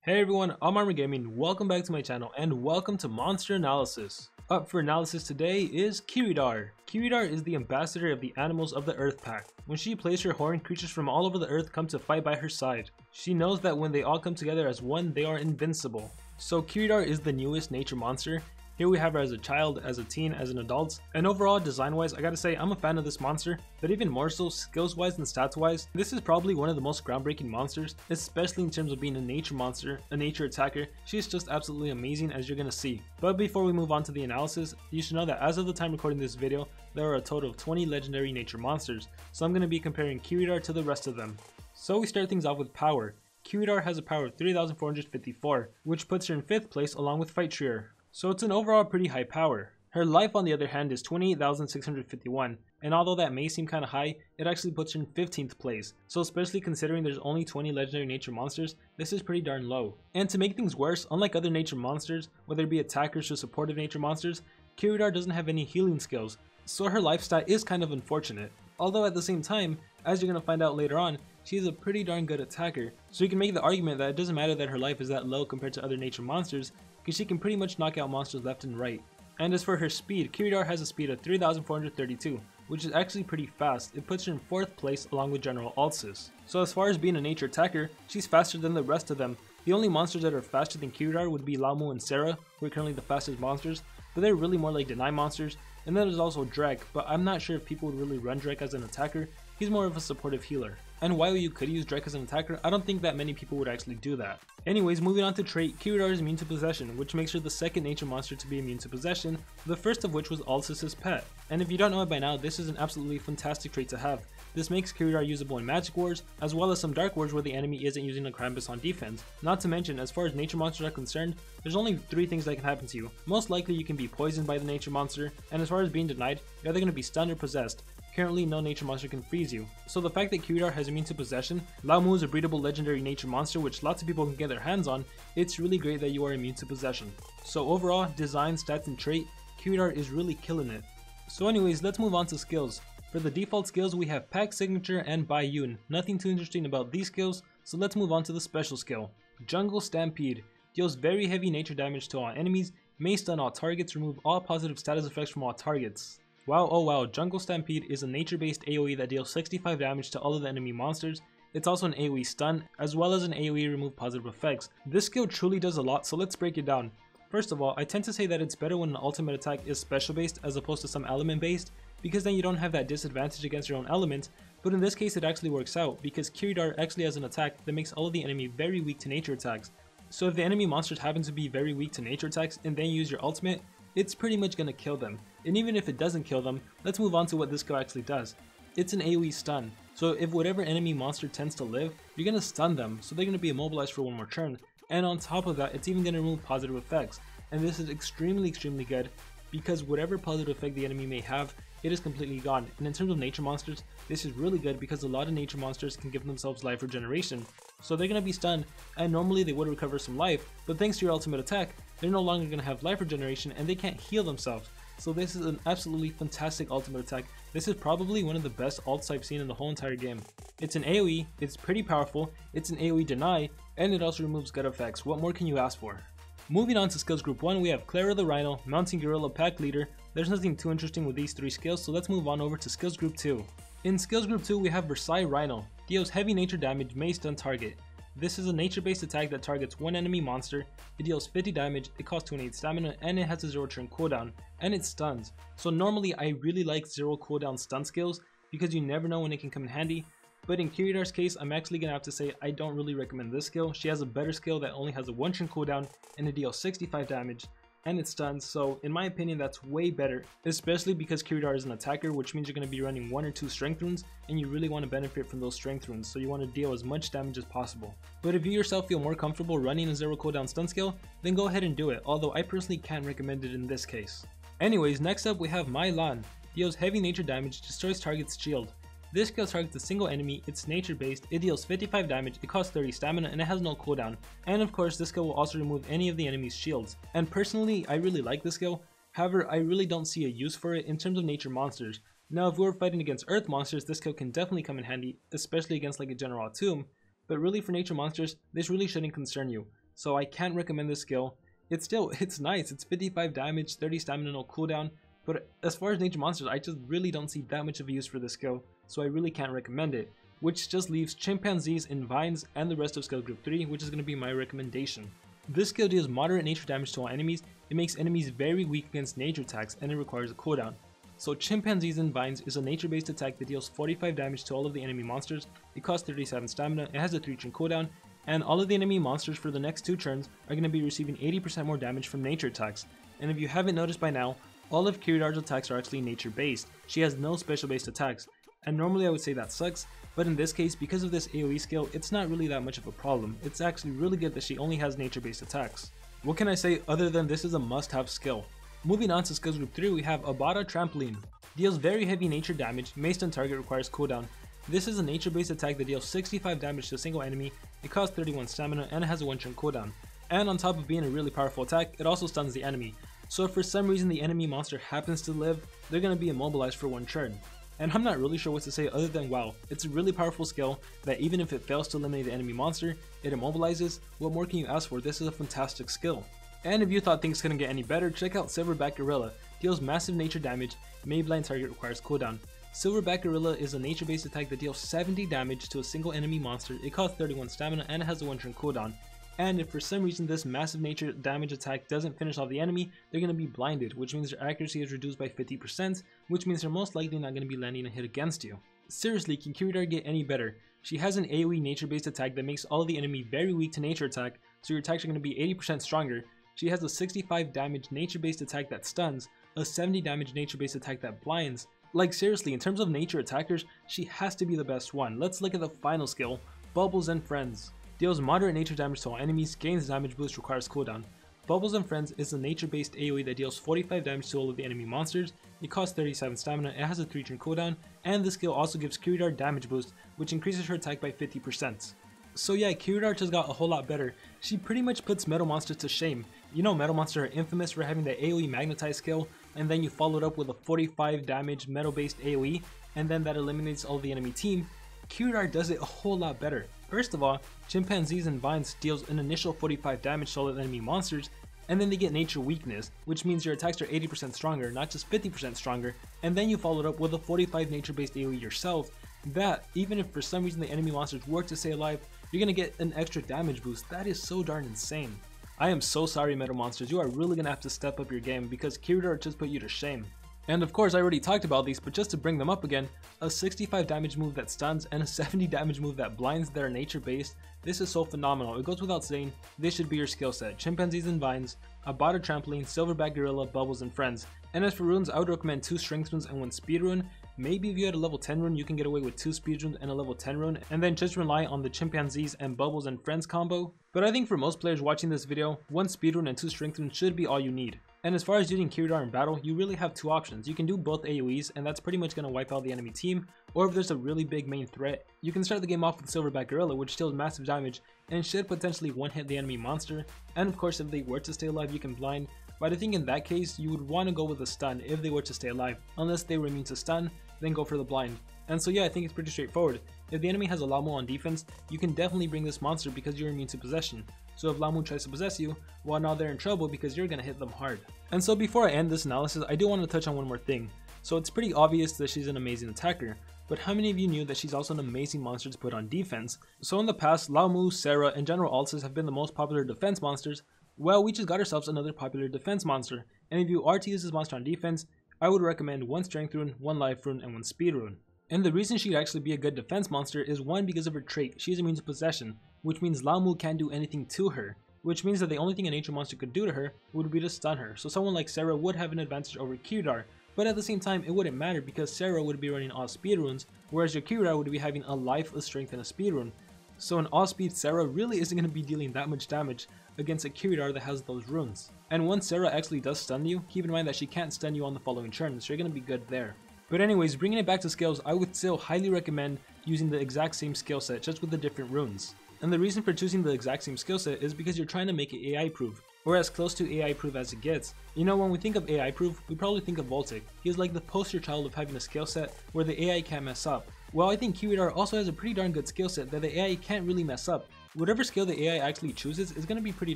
Hey everyone, I'm Armor Gaming. Welcome back to my channel and welcome to Monster Analysis. Up for analysis today is Kiridar. Kiridar is the ambassador of the Animals of the Earth pack. When she plays her horn, creatures from all over the earth come to fight by her side. She knows that when they all come together as one, they are invincible. So Kiridar is the newest nature monster. Here we have her as a child, as a teen, as an adult, and overall design wise I gotta say I'm a fan of this monster, but even more so skills wise and stats wise, this is probably one of the most groundbreaking monsters, especially in terms of being a nature monster, a nature attacker. She's just absolutely amazing, as you're gonna see. But before we move on to the analysis, you should know that as of the time recording this video, there are a total of 20 legendary nature monsters, so I'm gonna be comparing Kiridar to the rest of them. So we start things off with power. Kiridar has a power of 3454, which puts her in 5th place along with Fight Trier. So it's an overall pretty high power. Her life on the other hand is 28,651, and although that may seem kinda high, it actually puts her in 15th place, so especially considering there's only 20 legendary nature monsters, this is pretty darn low. And to make things worse, unlike other nature monsters, whether it be attackers or supportive nature monsters, Kiridar doesn't have any healing skills, so her life stat is kind of unfortunate. Although at the same time, as you're gonna find out later on, she is a pretty darn good attacker, so you can make the argument that it doesn't matter that her life is that low compared to other nature monsters, because she can pretty much knock out monsters left and right. And as for her speed, Kiridar has a speed of 3432, which is actually pretty fast. It puts her in 4th place along with General Alsis. So as far as being a nature attacker, she's faster than the rest of them. The only monsters that are faster than Kiridar would be Lamu and Sarah, who are currently the fastest monsters, but they're really more like deny monsters. And then there's also Drek, but I'm not sure if people would really run Drek as an attacker. He's more of a supportive healer. And while you could use Drek as an attacker, I don't think that many people would actually do that. Anyways, moving on to trait, Kiridar is immune to possession, which makes her the second nature monster to be immune to possession, the first of which was Alsis' pet. And if you don't know it by now, this is an absolutely fantastic trait to have. This makes Kiridar usable in Magic Wars, as well as some Dark Wars where the enemy isn't using a Krampus on defense. Not to mention, as far as nature monsters are concerned, there's only 3 things that can happen to you. Most likely you can be poisoned by the nature monster, and as far as being denied, you're either going to be stunned or possessed. Currently, no nature monster can freeze you. So the fact that Kiridar has immune to possession, Lamu is a breedable legendary nature monster which lots of people can get their hands on, it's really great that you are immune to possession. So overall, design, stats, and trait, Kiridar is really killing it. So anyways, let's move on to skills. For the default skills, we have Pack Signature and Bayun. Nothing too interesting about these skills, so let's move on to the special skill. Jungle Stampede. Deals very heavy nature damage to all enemies, may stun all targets, remove all positive status effects from all targets. Wow, oh wow, Jungle Stampede is a nature-based AoE that deals 65 damage to all of the enemy monsters. It's also an AoE stun, as well as an AoE remove positive effects. This skill truly does a lot, so let's break it down. First of all, I tend to say that it's better when an ultimate attack is special based as opposed to some element based, because then you don't have that disadvantage against your own element, but in this case it actually works out, because Kiridar actually has an attack that makes all of the enemy very weak to nature attacks. So if the enemy monsters happen to be very weak to nature attacks and then use your ultimate, it's pretty much gonna kill them. And even if it doesn't kill them, let's move on to what this skill actually does. It's an AoE stun, so if whatever enemy monster tends to live, you're gonna stun them, so they're gonna be immobilized for one more turn, and on top of that, it's even gonna remove positive effects. And this is extremely good, because whatever positive effect the enemy may have, it is completely gone. And in terms of nature monsters, this is really good because a lot of nature monsters can give themselves life regeneration. So they're gonna be stunned, and normally they would recover some life, but thanks to your ultimate attack, they're no longer gonna have life regeneration and they can't heal themselves. So this is an absolutely fantastic ultimate attack. This is probably one of the best ults I've seen in the whole entire game. It's an AoE, it's pretty powerful, it's an AoE deny, and it also removes gut effects. What more can you ask for? Moving on to skills group 1, we have Clara the Rhino, Mountain Gorilla, Pack Leader. There's nothing too interesting with these 3 skills, so let's move on over to skills group 2. In skills group 2, we have Versailles Rhino. Deals heavy nature damage, may stun target. This is a nature-based attack that targets one enemy monster. It deals 50 damage, it costs 28 stamina, and it has a 0 turn cooldown, and it stuns. So normally I really like 0 cooldown stun skills, because you never know when it can come in handy. But in Kiridar's case, I'm actually gonna have to say I don't really recommend this skill. She has a better skill that only has a 1 turn cooldown, and it deals 65 damage, and it stuns, so in my opinion that's way better, especially because Kiridar is an attacker, which means you're going to be running 1 or 2 strength runes, and you really want to benefit from those strength runes, so you want to deal as much damage as possible. But if you yourself feel more comfortable running a 0 cooldown stun skill, then go ahead and do it, although I personally can't recommend it in this case. Anyways, next up we have Mai Lan. Deals heavy nature damage, destroys target's shield. This skill targets a single enemy, it's nature based, it deals 55 damage, it costs 30 stamina, and it has no cooldown. And of course this skill will also remove any of the enemy's shields. And personally, I really like this skill, however I really don't see a use for it in terms of nature monsters. Now if we were fighting against earth monsters, this skill can definitely come in handy, especially against like a General Tomb, but really for nature monsters, this really shouldn't concern you. so I can't recommend this skill. It's nice, it's 55 damage, 30 stamina, no cooldown, but as far as nature monsters, I just really don't see that much of a use for this skill, so I really can't recommend it. Which just leaves chimpanzees and vines and the rest of skill group 3, which is going to be my recommendation. This skill deals moderate nature damage to all enemies, it makes enemies very weak against nature attacks, and it requires a cooldown. So chimpanzees and vines is a nature based attack that deals 45 damage to all of the enemy monsters, it costs 37 stamina, it has a 3-turn cooldown, and all of the enemy monsters for the next 2 turns are going to be receiving 80% more damage from nature attacks. And if you haven't noticed by now, all of Kiridar's attacks are actually nature based, she has no special based attacks, and normally I would say that sucks, but in this case, because of this AoE skill, it's not really that much of a problem. It's actually really good that she only has nature based attacks. What can I say other than this is a must have skill? Moving on to skills group 3, we have Abada Trampoline. Deals very heavy nature damage, may stun target, requires cooldown. This is a nature based attack that deals 65 damage to a single enemy, it costs 31 stamina, and it has a 1-turn cooldown. And on top of being a really powerful attack, it also stuns the enemy. So if for some reason the enemy monster happens to live, they're going to be immobilized for 1 turn. And I'm not really sure what to say other than wow, it's a really powerful skill that even if it fails to eliminate the enemy monster, it immobilizes. What more can you ask for? This is a fantastic skill. And if you thought things couldn't get any better, check out Silverback Gorilla. Deals massive nature damage, may blind target, requires cooldown. Silverback Gorilla is a nature based attack that deals 70 damage to a single enemy monster, it costs 31 stamina, and it has a 1-turn cooldown. And if for some reason this massive nature damage attack doesn't finish off the enemy, they're going to be blinded, which means their accuracy is reduced by 50%, which means they're most likely not going to be landing a hit against you. Seriously, can Kiridar get any better? She has an AoE nature based attack that makes all of the enemy very weak to nature attack, so your attacks are going to be 80% stronger. She has a 65 damage nature based attack that stuns, a 70 damage nature based attack that blinds. Like seriously, in terms of nature attackers, she has to be the best one. Let's look at the final skill, Bubbles and Friends. Deals moderate nature damage to all enemies, gains damage boost, requires cooldown. Bubbles and Friends is a nature based AoE that deals 45 damage to all of the enemy monsters, it costs 37 stamina, it has a 3-turn cooldown, and this skill also gives Kiridar damage boost, which increases her attack by 50%. So yeah, Kiridar just got a whole lot better. She pretty much puts metal monsters to shame. You know metal monsters are infamous for having the AoE magnetize skill, and then you follow it up with a 45 damage metal based AoE, and then that eliminates all the enemy team. Kiridar does it a whole lot better. First of all, chimpanzees and vines deals an initial 45 damage to all the enemy monsters, and then they get nature weakness, which means your attacks are 80% stronger, not just 50% stronger, and then you follow it up with a 45 nature based AoE yourself, that even if for some reason the enemy monsters work to stay alive, you're gonna get an extra damage boost. That is so darn insane. I am so sorry metal monsters, you are really gonna have to step up your game because Kiridar just put you to shame. And of course I already talked about these, but just to bring them up again, a 65 damage move that stuns and a 70 damage move that blinds that are nature based, this is so phenomenal. It goes without saying, this should be your skill set. Chimpanzees and vines, Abada Trampoline, Silverback Gorilla, Bubbles and Friends. And as for runes, I would recommend 2 strength runes and 1 speed rune. Maybe if you had a level 10 rune, you can get away with 2 speed runes and a level 10 rune, and then just rely on the chimpanzees and Bubbles and Friends combo. But I think for most players watching this video, 1 speed rune and 2 strength runes should be all you need. And as far as using Kiridar in battle, you really have 2 options. You can do both AoEs, and that's pretty much going to wipe out the enemy team, or if there's a really big main threat, you can start the game off with Silverback Gorilla, which deals massive damage and should potentially one-hit the enemy monster. And of course, if they were to stay alive, you can blind, but I think in that case, you would want to go with a stun if they were to stay alive. Unless they were immune to stun, then go for the blind. And so yeah, I think it's pretty straightforward. If the enemy has a Lamu on defense, you can definitely bring this monster because you're immune to possession. So if Lamu tries to possess you, well now they're in trouble because you're gonna hit them hard. And so before I end this analysis, I do want to touch on one more thing. So it's pretty obvious that she's an amazing attacker, but how many of you knew that she's also an amazing monster to put on defense? So in the past, Lamu, Sarah, and General Altus have been the most popular defense monsters. Well, we just got ourselves another popular defense monster, and if you are to use this monster on defense, I would recommend 1 strength rune, 1 life rune, and 1 speed rune. And the reason she'd actually be a good defense monster is 1, because of her trait, she's immune to possession, which means Lamu can't do anything to her, which means that the only thing a nature monster could do to her would be to stun her. So someone like Sarah would have an advantage over Kiridar, but at the same time it wouldn't matter because Sarah would be running all speed runes, whereas your Kiridar would be having a life, a strength, and a speed rune. So an all speed Sarah really isn't going to be dealing that much damage against a Kiridar that has those runes. And once Sarah actually does stun you, keep in mind that she can't stun you on the following turn, so you're going to be good there. But anyways, bringing it back to skills, I would still highly recommend using the exact same skill set, just with the different runes. And the reason for choosing the exact same skill set is because you're trying to make it AI proof, or as close to AI proof as it gets. You know, when we think of AI proof, we probably think of Voltic. He is like the poster child of having a skill set where the AI can't mess up. Well, I think Kiridar also has a pretty darn good skill set that the AI can't really mess up. Whatever skill the AI actually chooses is going to be pretty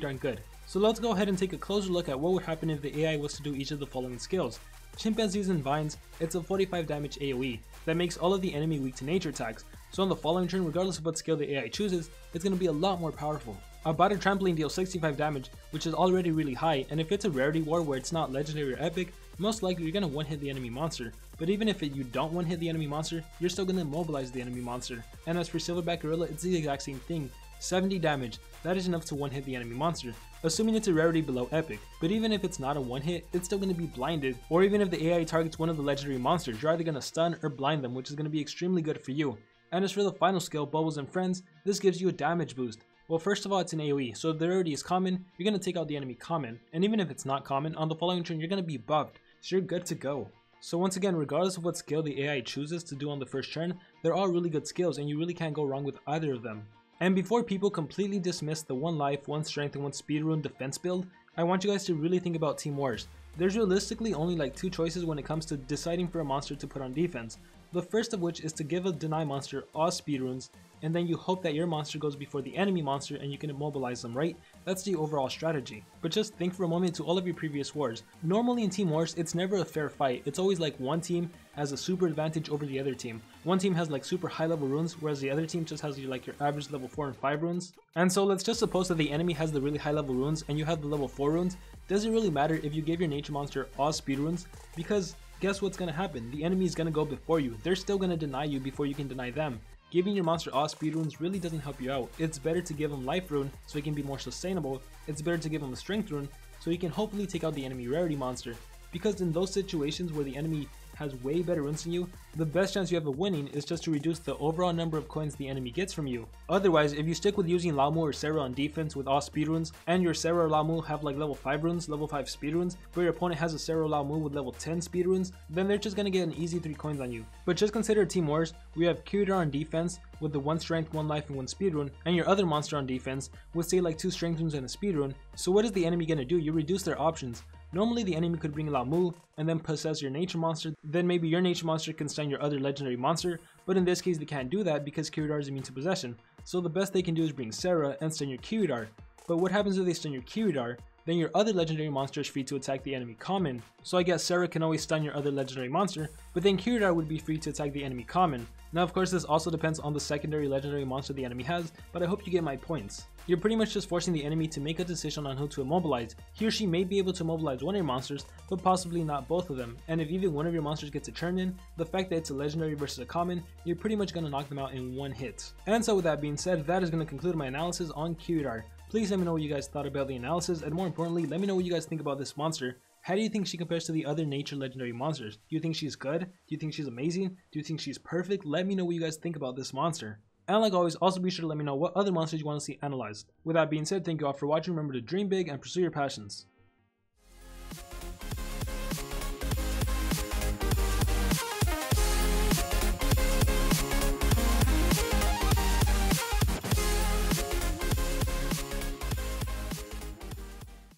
darn good. So let's go ahead and take a closer look at what would happen if the AI was to do each of the following skills. Chimpanzees and Vines, it's a 45 damage AoE that makes all of the enemy weak to nature attacks, so on the following turn, regardless of what skill the AI chooses, it's going to be a lot more powerful. About a Trampoline deals 65 damage, which is already really high, and if it's a rarity war where it's not legendary or epic, most likely you're going to one-hit the enemy monster. But even if you don't one-hit the enemy monster, you're still going to immobilize the enemy monster. And as for Silverback Gorilla, it's the exact same thing. 70 damage, that is enough to one-hit the enemy monster, assuming it's a rarity below epic. But even if it's not a one-hit, it's still going to be blinded, or even if the AI targets one of the legendary monsters, you're either going to stun or blind them, which is going to be extremely good for you. And as for the final skill, Bubbles and Friends, this gives you a damage boost. Well, first of all, it's an AoE, so if the rarity is common, you're going to take out the enemy common, and even if it's not common, on the following turn you're going to be buffed, so you're good to go. So once again, regardless of what skill the AI chooses to do on the first turn, they're all really good skills and you really can't go wrong with either of them. And before people completely dismiss the 1 life, 1 strength, and 1 speed rune defense build, I want you guys to really think about Team Wars. There's realistically only like 2 choices when it comes to deciding for a monster to put on defense. The first of which is to give a deny monster all speed runes, and then you hope that your monster goes before the enemy monster and you can immobilize them, right? That's the overall strategy. But just think for a moment to all of your previous wars. Normally in Team Wars, it's never a fair fight. It's always like one team has a super advantage over the other team. One team has like super high level runes, whereas the other team just has like your average level 4 and 5 runes. And so let's just suppose that the enemy has the really high level runes and you have the level 4 runes. Does it really matter if you gave your nature monster all speed runes? Because guess what's going to happen? The enemy is going to go before you. They're still going to deny you before you can deny them. Giving your monster all speed runes really doesn't help you out. It's better to give him life rune so he can be more sustainable. It's better to give him a strength rune so he can hopefully take out the enemy rarity monster. Because in those situations where the enemy has way better runes than you, the best chance you have of winning is just to reduce the overall number of coins the enemy gets from you. Otherwise, if you stick with using Lamu or Sarah on defense with all speed runes, and your Sarah or Lamu have like level 5 runes, level 5 speed runes, but your opponent has a Sarah or Lamu with level 10 speed runes, then they're just gonna get an easy 3 coins on you. But just consider Team Wars, we have Kiridar on defense with the 1 strength, 1 life, and 1 speed rune, and your other monster on defense with say like 2 strength runes and a speed rune. So what is the enemy gonna do? You reduce their options. Normally the enemy could bring Lamu and then possess your nature monster, then maybe your nature monster can stun your other legendary monster, but in this case they can't do that because Kiridar is immune to possession. So the best they can do is bring Sarah and stun your Kiridar. But what happens if they stun your Kiridar? Then your other legendary monster is free to attack the enemy common. So I guess Sarah can always stun your other legendary monster, but then Kiridar would be free to attack the enemy common. Now of course this also depends on the secondary legendary monster the enemy has, but I hope you get my points. You're pretty much just forcing the enemy to make a decision on who to immobilize. He or she may be able to immobilize one of your monsters, but possibly not both of them. And if even one of your monsters gets a turn in, the fact that it's a legendary versus a common, you're pretty much going to knock them out in 1 hit. And so with that being said, that is going to conclude my analysis on Kiridar. Please let me know what you guys thought about the analysis, and more importantly, let me know what you guys think about this monster. How do you think she compares to the other nature legendary monsters? Do you think she's good? Do you think she's amazing? Do you think she's perfect? Let me know what you guys think about this monster. And like always, also be sure to let me know what other monsters you want to see analyzed. With that being said, thank you all for watching. Remember to dream big and pursue your passions.